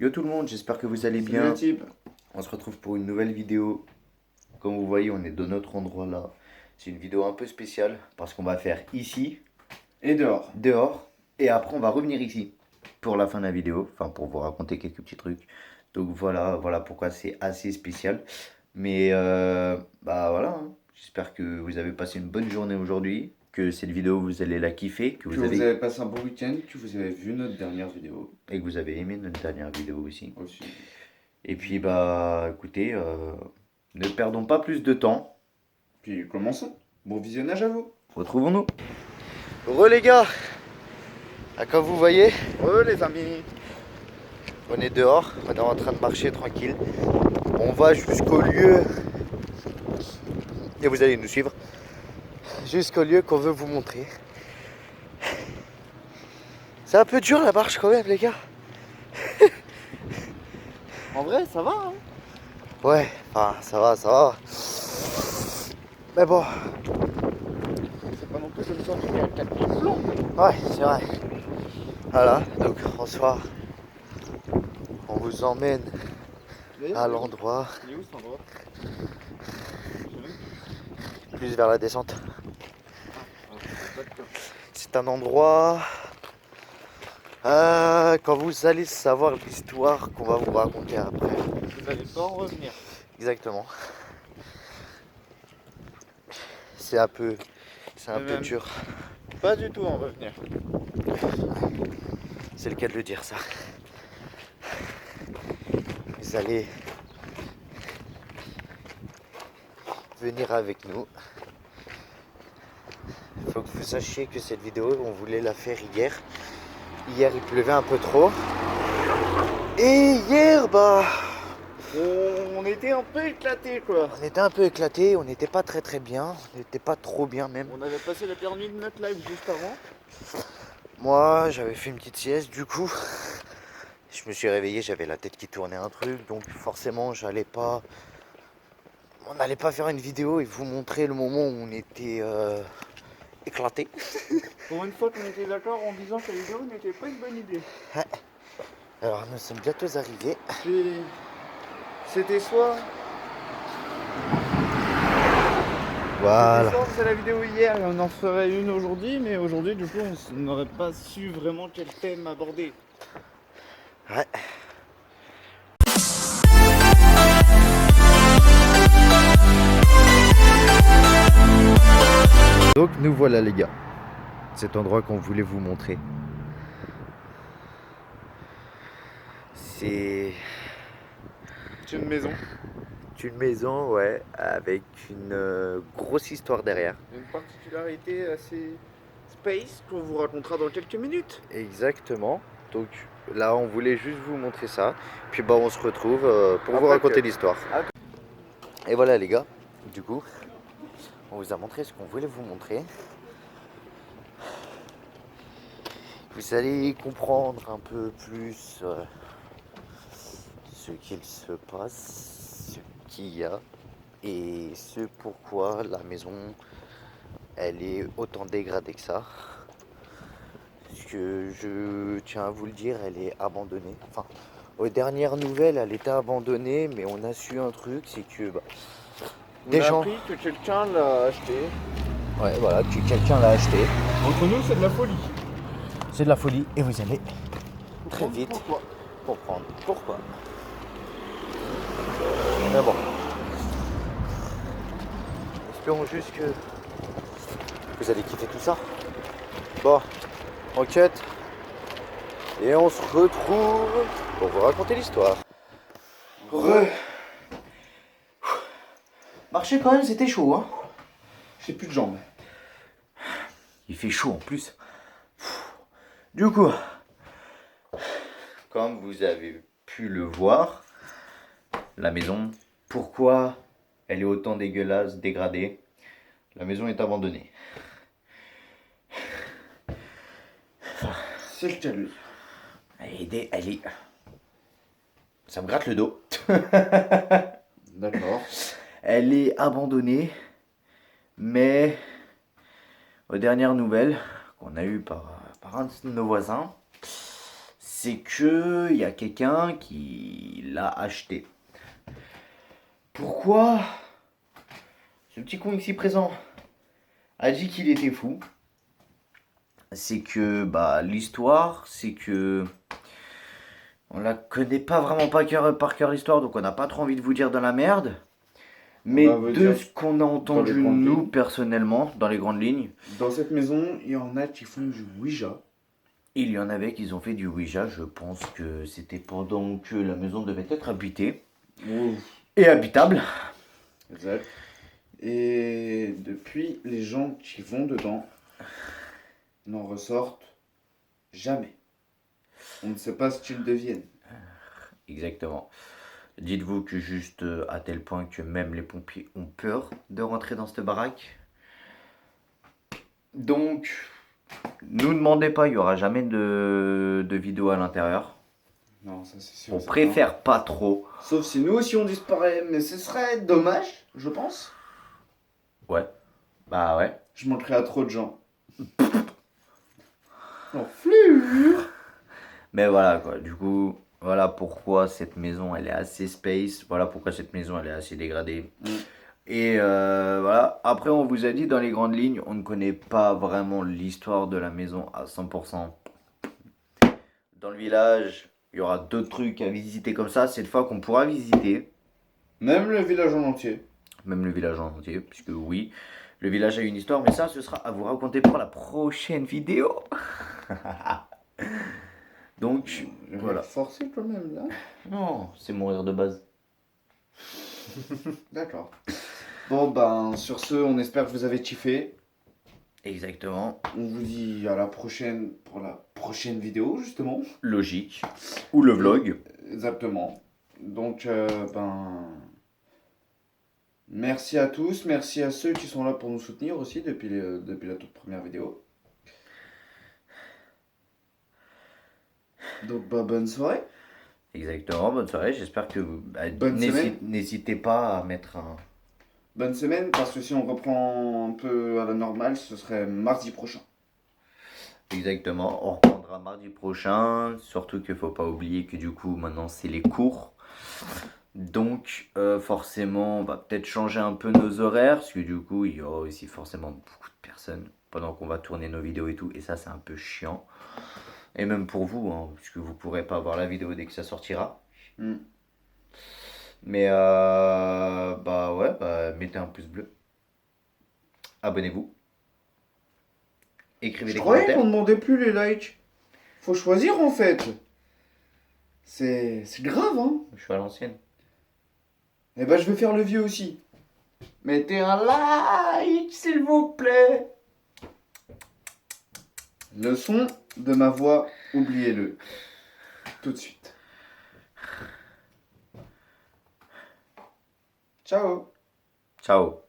Yo tout le monde, j'espère que vous allez Salut bien. Nathib. On se retrouve pour une nouvelle vidéo. Comme vous voyez, on est de notre endroit là. C'est une vidéo un peu spéciale parce qu'on va faire ici, Et dehors. dehors, et après on va revenir ici pour la fin de la vidéo, enfin pour vous raconter quelques petits trucs. Donc voilà pourquoi c'est assez spécial. Mais bah voilà, hein. J'espère que vous avez passé une bonne journée aujourd'hui, que cette vidéo vous allez la kiffer, que Que vous vous avez avez passé un bon week-end, que vous avez vu notre dernière vidéo et que vous avez aimé notre dernière vidéo aussi. aussi. Et puis bah écoutez, ne perdons pas plus de temps. Puis commençons. Bon visionnage à vous. Retrouvons-nous. Re les gars, comme vous voyez, Les amis. on est dehors, on est en train de marcher tranquille. On va jusqu'au lieu, et vous allez nous suivre, jusqu'au lieu qu'on veut vous montrer. C'est un peu dur la marche quand même les gars. En vrai, ça va, hein. Ouais, enfin ça va, ça va. Mais bon, C'est pas non plus comme ça qu'il y a 4 plans. ouais, c'est vrai. Voilà, donc en soir, on vous emmène à l'endroit, Il est où cet endroit? plus vers la descente. Exactement. C'est un endroit, quand vous allez savoir l'histoire qu'on va vous raconter après. Vous allez pas en revenir. Exactement. C'est un peu, c'est un Mais peu même dur. pas du tout en revenir. C'est le cas de le dire ça. Vous allez venir avec nous. Il faut que vous sachiez que cette vidéo, on voulait la faire hier. Hier, il pleuvait un peu trop. Et hier, bah, On était un peu éclatés quoi. on était un peu éclatés. On n'était pas très bien. On n'était pas trop bien même. On avait passé la pire nuit de notre live juste avant. Moi, j'avais fait une petite sieste. Du coup, je me suis réveillé. J'avais la tête qui tournait un truc. Donc, forcément, on n'allait pas faire une vidéo et vous montrer le moment où on était éclaté. Pour une fois qu'on était d'accord en disant que la vidéo n'était pas une bonne idée. Alors, nous sommes bientôt arrivés. Puis c'était soit Voilà. on faisait la vidéo hier et on en ferait une aujourd'hui, mais aujourd'hui du coup on n'aurait pas su vraiment quel thème aborder. Ouais. Donc nous voilà les gars. Cet endroit qu'on voulait vous montrer. C'est C'est une maison, une maison, ouais, avec une grosse histoire derrière. une particularité assez space qu'on vous racontera dans quelques minutes. Exactement. Donc là, on voulait juste vous montrer ça. Puis bah, on se retrouve pour vous Après raconter que- l'histoire. Et voilà les gars. Du coup, on vous a montré ce qu'on voulait vous montrer. Vous allez comprendre un peu plus ce qu'il se passe, ce qu'il y a et ce pourquoi la maison elle est autant dégradée que ça. Parce que je tiens à vous le dire, elle est abandonnée. Enfin, aux dernières nouvelles, elle était abandonnée, mais on a su un truc, c'est que bah, On des a gens. appris que quelqu'un l'a acheté. Ouais, voilà, que quelqu'un l'a acheté. Entre nous c'est de la folie. C'est de la folie et vous allez très vite Pourquoi? comprendre pourquoi. Mais bon, espérons juste que vous allez kiffer tout ça. Bon, enquête. Et on se retrouve pour vous raconter l'histoire. Marcher quand même, c'était chaud, hein. J'ai plus de jambes. Il fait chaud en plus. Du coup, comme vous avez pu le voir, la maison, pourquoi elle est autant dégueulasse, dégradée? La maison est abandonnée. C'est le cas de lui. Elle est... Ça me gratte le dos. D'accord. Elle est abandonnée, mais aux dernières nouvelles qu'on a eues par un de nos voisins, c'est que il y a quelqu'un qui l'a acheté. Pourquoi ce petit con ici présent a dit qu'il était fou? C'est que l'histoire, c'est que on la connaît pas vraiment par cœur l'histoire, donc on n'a pas trop envie de vous dire dans la merde. Mais Bah, veut de dire, ce qu'on a entendu les grandes nous lignes. personnellement, dans les grandes lignes, Dans cette maison, il y en a qui font du Ouija. il y en avait qui ont fait du Ouija. Je pense que c'était pendant que la maison devait être habitée et habitable. Exact. Et depuis, les gens qui vont dedans n'en ressortent jamais. On ne sait pas ce qu'ils deviennent. Exactement. Dites-vous que juste à tel point que même les pompiers ont peur de rentrer dans cette baraque. Donc, nous demandez pas, il n'y aura jamais de vidéo à l'intérieur. Non, ça c'est sûr. On certain. préfère pas trop. Sauf si nous aussi on disparaît, mais ce serait dommage, je pense. Ouais. Bah ouais. Je montrerai à trop de gens. Enflure. Mais voilà quoi, du coup, voilà pourquoi cette maison elle est assez space. Voilà pourquoi cette maison elle est assez dégradée. Et voilà, après on vous a dit dans les grandes lignes, on ne connaît pas vraiment l'histoire de la maison à 100%. Dans le village, il y aura d'autres trucs à visiter comme ça, cette fois qu'on pourra visiter. Même le village en entier. Même le village en entier, puisque oui, le village a une histoire, mais ça ce sera à vous raconter pour la prochaine vidéo. Donc voilà. Forcé quand même là. Non, c'est mon rire de base. D'accord. Bon ben sur ce, on espère que vous avez kiffé. Exactement. On vous dit à la prochaine pour la prochaine vidéo justement. Logique. Ou le vlog. Exactement. Donc merci à tous, merci à ceux qui sont là pour nous soutenir aussi depuis la toute première vidéo. Donc bonne soirée. Exactement, bonne soirée. J'espère que Bonne semaine. n'hésitez pas à mettre un. Bonne semaine, parce que si on reprend un peu à la normale, ce serait mardi prochain. Exactement, on reprendra mardi prochain. Surtout qu'il ne faut pas oublier que du coup, maintenant, c'est les cours. Donc, forcément, on va peut-être changer un peu nos horaires. Parce que du coup, il y aura aussi forcément beaucoup de personnes pendant qu'on va tourner nos vidéos et tout. Et ça, c'est un peu chiant. Et même pour vous, hein, puisque vous ne pourrez pas voir la vidéo dès que ça sortira. Mais mettez un pouce bleu. Abonnez-vous. Écrivez des croyais commentaires. qu'on demandait plus les likes. Faut choisir en fait. C'est grave hein. Je suis à l'ancienne. Eh ben je vais faire le vieux aussi. Mettez un like s'il vous plaît. Le son de ma voix, oubliez-le. Tout de suite. Ciao. Ciao.